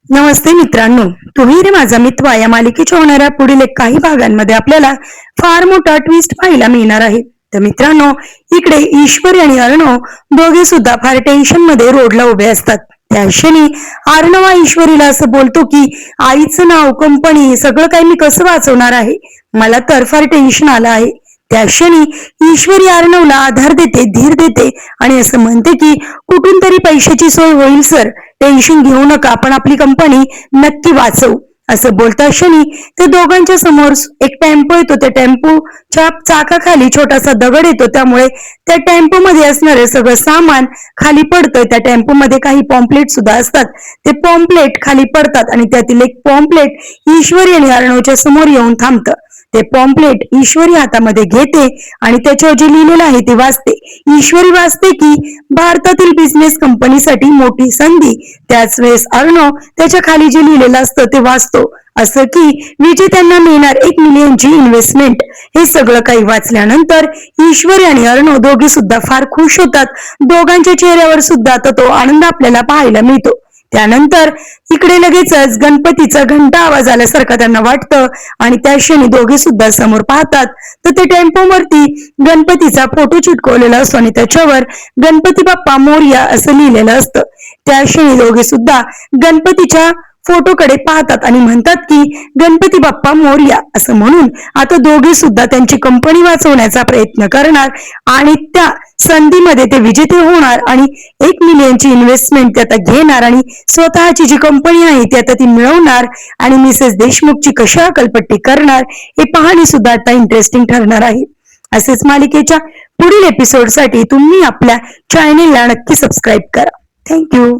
नमस्ते मित्रांनो, तुम्ही रे माझा मित्र या मालिकेच्या होणाऱ्या पुढील काही भागांमध्ये आपल्याला फार मोठा ट्विस्ट पाहायला मिळणार आहे. तर मित्रांनो, इकडे ईश्वरी आणि अर्णव दोघे सुद्धा फार टेन्शन मध्ये रोडला उभे असतात. त्या क्षणी अर्णव ईश्वरीला असं बोलतो की आईचं नाव, कंपनी, सगळं काही मी कसं वाचवणार आहे, मला तर फार टेन्शन आलं आहे. त्या क्षणी ईश्वरी अर्णवला आधार देते, धीर देते आणि असं म्हणते की कुठून तरी पैशाची सोय होईल सर, टेन्शन घेऊ नका, आपण आपली कंपनी नक्की वाचवू. असं बोलता क्षणी ते दोघांच्या समोर एक टेम्पो येतो. त्या टेम्पोच्या चाकाखाली छोटासा दगड येतो, त्यामुळे त्या टेम्पो मध्ये असणारे सगळं सामान खाली पडतं. त्या टेम्पो मध्ये काही पॉम्पलेट सुद्धा असतात. ते पॉम्पलेट खाली पडतात आणि त्यातील एक पॉम्पलेट ईश्वरी आणि अर्णवच्या समोर येऊन थांबतं. ते पॉम्पलेट ईश्वरी हातामध्ये घेते आणि त्याच्यावर जे लिहिलेलं आहे ते वाचते. ईश्वरी वाचते की भारतातील बिझनेस कंपनीसाठी मोठी संधी. त्याच वेळेस अर्णव त्याच्या खाली जे लिहिलेलं असतं ते वाचतो, असं की विजेत्यांना मिळणार 1 मिलियनची इन्व्हेस्टमेंट. हे सगळं काही वाचल्यानंतर ईश्वरी आणि अर्णव दोघे सुद्धा फार खुश होतात. दोघांच्या चेहऱ्यावर सुद्धा आता तो आनंद आपल्याला पाहायला मिळतो. त्यानंतर इकडे लगेचच गणपतीचा घंटा आवाज आल्यासारखं त्यांना वाटतं आणि त्या क्षणी दोघे सुद्धा समोर पाहतात तर ते टेम्पोवरती गणपतीचा फोटो चिटकवलेला असतो आणि त्याच्यावर गणपती बाप्पा मोरया असं लिहिलेलं असतं. त्या क्षणी दोघे सुद्धा गणपतीच्या फोटोकडे पाहतात आणि म्हणतात की गणपती बाप्पा मोरया असं म्हणून आता दोघे सुद्धा त्यांची कंपनी वाचवण्याचा प्रयत्न करणार आणि त्या संधीमध्ये ते विजेते होणार आणि 1 मिलियनची इन्व्हेस्टमेंट ते आता घेणार आणि स्वतःची जी कंपनी आहे ती आता ती मिळवणार आणि मिसेस देशमुखची कशी अकलपट्टी करणार हे पाहणे सुद्धा आता इंटरेस्टिंग ठरणार आहे. असेच मालिकेच्या पुढील एपिसोडसाठी तुम्ही आपल्या चॅनेलला नक्की सबस्क्राईब करा. थँक्यू.